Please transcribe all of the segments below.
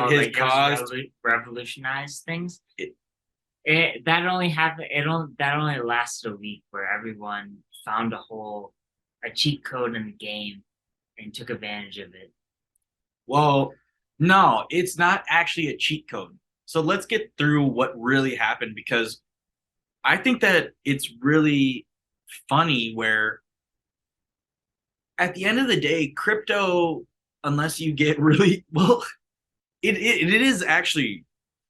his like caused revolutionized things. it, That only happened. That only lasted a week, where everyone found a cheat code in the game and took advantage of it. well, no, it's not actually a cheat code. So let's get through what really happened because I think that it's really funny where at the end of the day, crypto, unless you get really well, it is actually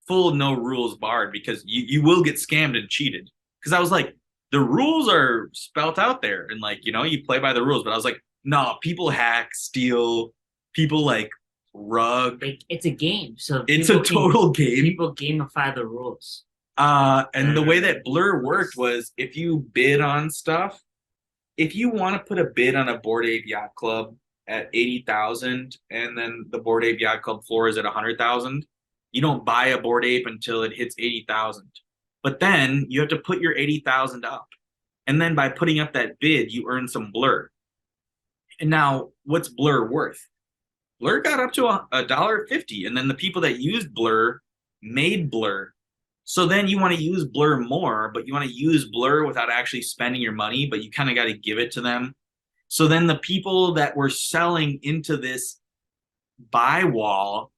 full no rules barred because you will get scammed and cheated. Because I was like, the rules are spelt out there and like, you play by the rules. But I was like, no, people hack, steal, people like rug. Like it's a game, so It's a total game. people gamify the rules. And the way that Blur worked was if you bid on stuff, if you want to put a bid on a Bored Ape Yacht Club at 80,000 and then the Bored Ape Yacht Club floor is at 100,000, you don't buy a Bored Ape until it hits 80,000. But then you have to put your 80,000 up. And then by putting up that bid, you earn some Blur. And now what's Blur worth? Blur got up to $1.50, and then the people that used Blur made Blur. So then you want to use Blur more, but you want to use Blur without actually spending your money, but you kind of got to give it to them. So then the people that were selling into this buy wall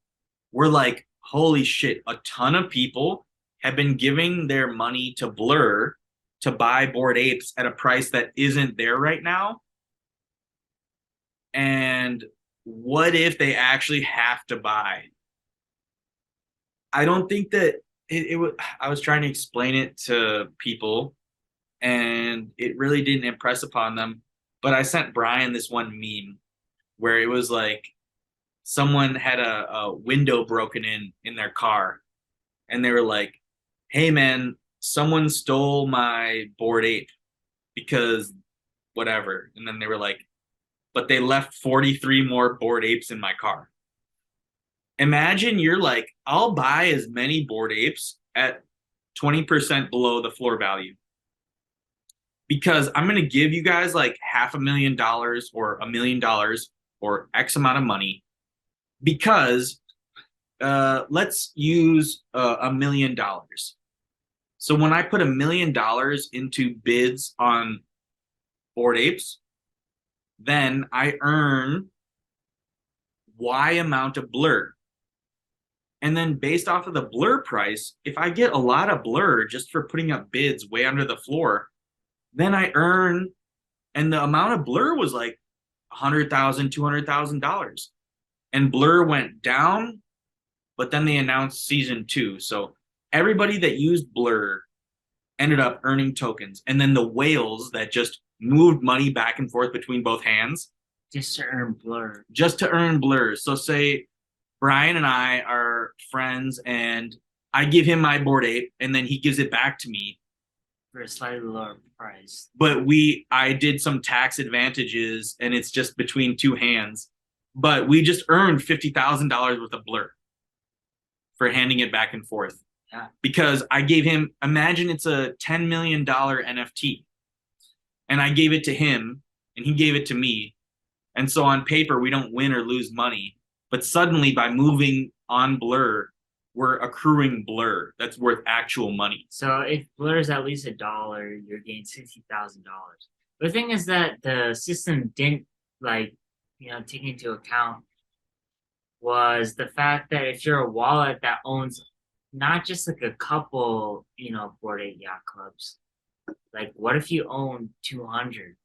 were like, holy shit, a ton of people have been giving their money to Blur to buy Bored Apes at a price that isn't there right now. And what if they actually have to buy? I don't think that it was. I was trying to explain it to people, and it really didn't impress upon them. But I sent Brian this one meme where it was like someone had a window broken in their car, and they were like, "Hey man, someone stole my Bored Ape because whatever," and then they were like, "But they left 43 more Bored Apes in my car." Imagine you're like, I'll buy as many Bored Apes at 20% below the floor value because I'm going to give you guys like $500,000 or $1 million or X amount of money because let's use $1 million. So when I put $1 million into bids on Bored Apes, then I earn Y amount of Blur. And then based off of the Blur price, if I get a lot of Blur just for putting up bids way under the floor, then I earn, and the amount of Blur was like $100,000, $200,000. And Blur went down, but then they announced season 2. So everybody that used Blur ended up earning tokens. And then the whales that just moved money back and forth between both hands. Just to earn Blur. Just to earn Blur. So say Brian and I are friends and I give him my Bored Ape and then he gives it back to me For a slightly lower price. but I did some tax advantages and it's just between two hands, but we just earned $50,000 worth of Blur for handing it back and forth. Yeah. Because I gave him, imagine it's a $10 million NFT and I gave it to him and he gave it to me. And so on paper, we don't win or lose money. But suddenly by moving on Blur, we're accruing Blur that's worth actual money. So if Blur is at least $1, you're getting $60,000. The thing is that the system didn't take into account was the fact that if you're a wallet that owns not just like a couple, Bored Ape Yacht Clubs, like what if you own 200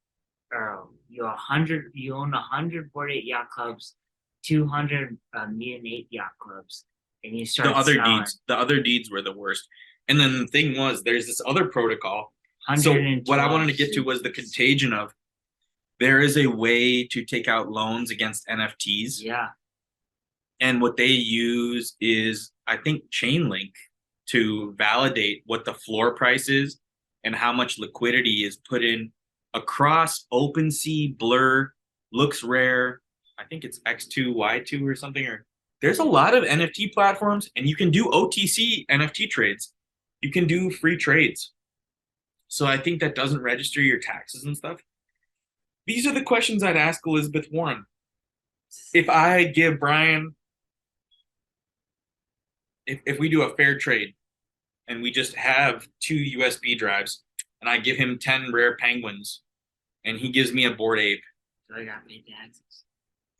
or you own 100 Bored Ape Yacht Clubs, 200 Mutant Ape Yacht Clubs, and you start selling. The other deeds were the worst. And then the thing was, there's this other protocol. So what I wanted to get to was the contagion of there is a way to take out loans against NFTs. Yeah. And what they use is, I think, chainlink to validate what the floor price is and how much liquidity is put in across OpenSea, Blur, Looks Rare. I think it's X2, Y2 or something. Or there's a lot of NFT platforms, and you can do OTC NFT trades. You can do free trades. So I think that doesn't register your taxes and stuff. These are the questions I'd ask Elizabeth Warren. If I give Brian if we do a fair trade and we just have 2 USB drives and I give him 10 rare penguins and he gives me a Bored Ape. So I got paid taxes.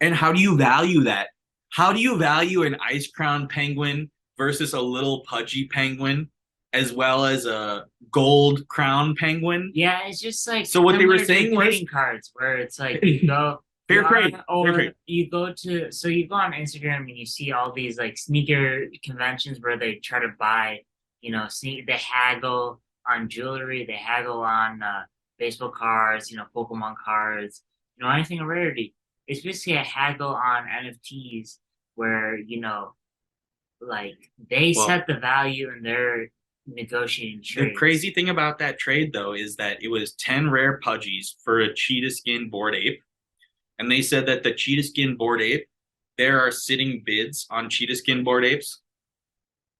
And how do you value that? How do you value an ice crown penguin versus a little pudgy penguin, as well as a gold crown penguin? Yeah, it's just like So what they were saying was trading cards where it's like you go fair trade, or fair trade. you go to you go on Instagram and you see all these like sneaker conventions where they try to buy, they haggle on jewelry, they haggle on baseball cards, Pokemon cards, anything of rarity. It's basically a haggle on NFTs where, like they Well, set the value and they're negotiating trades. the crazy thing about that trade, though, is that it was 10 rare pudgies for a cheetah skin Bored Ape. And they said that the cheetah skin Bored Ape, there are sitting bids on cheetah skin Bored Apes,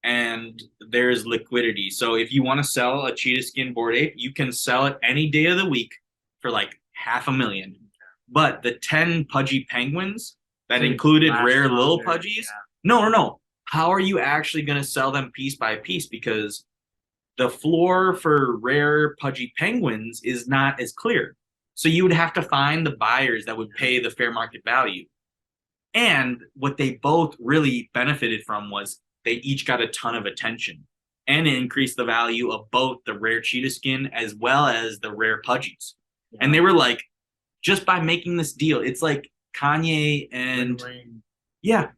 and there's liquidity. So if you want to sell a cheetah skin Bored Ape, you can sell it any day of the week for like $500,000. But the 10 pudgy penguins that included rare little pudgies, no. How are you actually going to sell them piece by piece? Because the floor for rare pudgy penguins is not as clear. So you would have to find the buyers that would pay the fair market value. And what they both really benefited from was they each got a ton of attention, and it increased the value of both the rare cheetah skin as well as the rare pudgies. Yeah. And they were like, just by making this deal, it's like Kanye and yeah,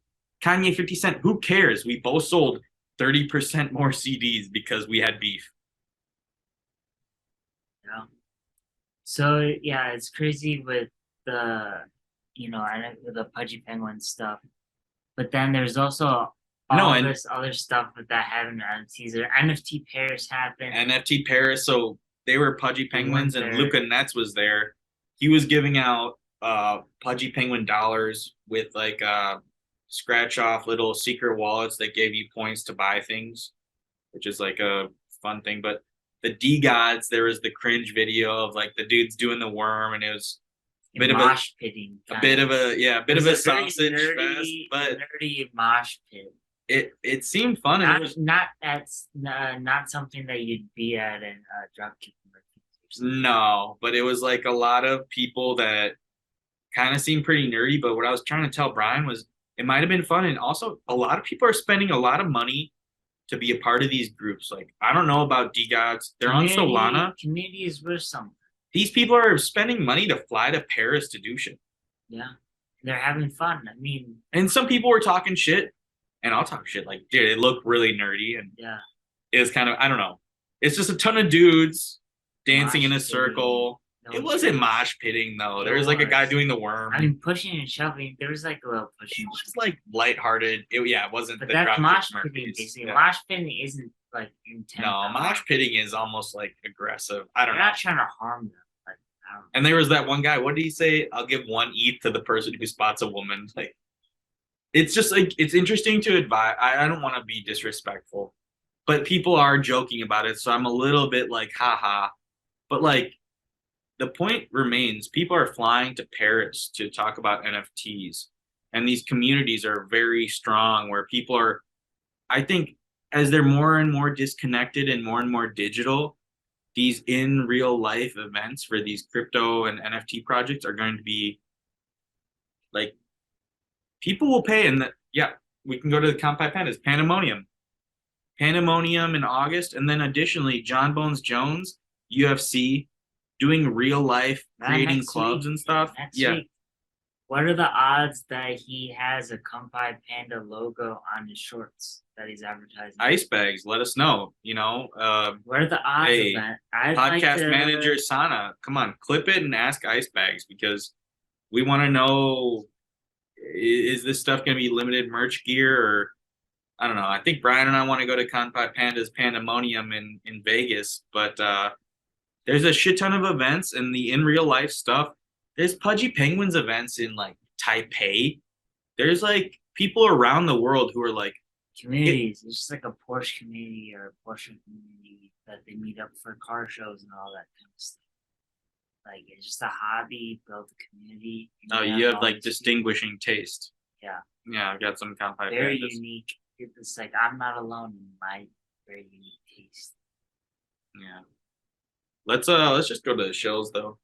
Kanye 50 Cent. Who cares? We both sold 30% more CDs because we had beef. Yeah. So yeah, it's crazy with the with the pudgy penguin stuff. But then there's also this other stuff with that happened on Caesar. NFT Paris happened. NFT Paris, so they were pudgy penguins and Luca Netz was there. He was giving out pudgy penguin dollars with like scratch off little secret wallets that gave you points to buy things, which is like a fun thing. But the D Gods, there was the cringe video of like the dudes doing the worm, and it was a bit of a sausage fest, but nerdy mosh pit. It seemed fun. Not something that you'd be at in dropkick. No, but it was like a lot of people that kind of seemed pretty nerdy. But what I was trying to tell Brian was it might have been fun, and also a lot of people are spending a lot of money to be a part of these groups. Like I don't know about D-Gods. They're on Solana. Community is worth something. These people are spending money to fly to Paris to do shit. Yeah. They're having fun. I mean, and some people were talking shit, and I'll talk shit. Like, dude, it looked really nerdy, and it was kind of, I don't know. It's just a ton of dudes dancing in a circle. It wasn't mosh pitting though. There was like a guy doing the worm. I mean, pushing and shoving. There was like a little pushing. It was like lighthearted. It wasn't. But that's mosh pitting. Basically, mosh pitting isn't like intense. No, mosh pitting is almost like aggressive. I don't know. You're not trying to harm them. Like, I don't know. And there was that one guy. What did he say? I'll give 1 ETH to the person who spots a woman. Like, it's just like it's interesting to advise. I don't want to be disrespectful, but people are joking about it, so I'm a little bit like, haha. But like. The point remains, people are flying to Paris to talk about NFTs, and these communities are very strong where people are, I think, as they're more and more disconnected and more digital, these in real life events for these crypto and NFT projects are going to be like, people will pay. And we can go to the Compi Pandas, Pandemonium in August. And then additionally, John Bones Jones, UFC, doing real life, creating clubs and stuff. Week. What are the odds that he has a Compi Panda logo on his shorts that he's advertising? Ice bags, let us know. What are the odds of that? Podcast manager Sana, come on, clip it and ask Ice Bags, because we want to know, is this stuff going to be limited merch gear, or I don't know. I think Brian and I want to go to Compi Panda's Pandemonium in Vegas, but there's a shit ton of events, and the in real life stuff. There's Pudgy Penguins events in like Taipei. There's like people around the world who are like communities. It's just like a Porsche community or a Porsche community that they meet up for car shows and all that kind of stuff. Like it's just a hobby, build a community. You have like distinguishing taste. Yeah. Yeah, I've got some Compi very Pandas. unique. it's like I'm not alone in my very unique taste. Yeah. Let's just go to the shows though.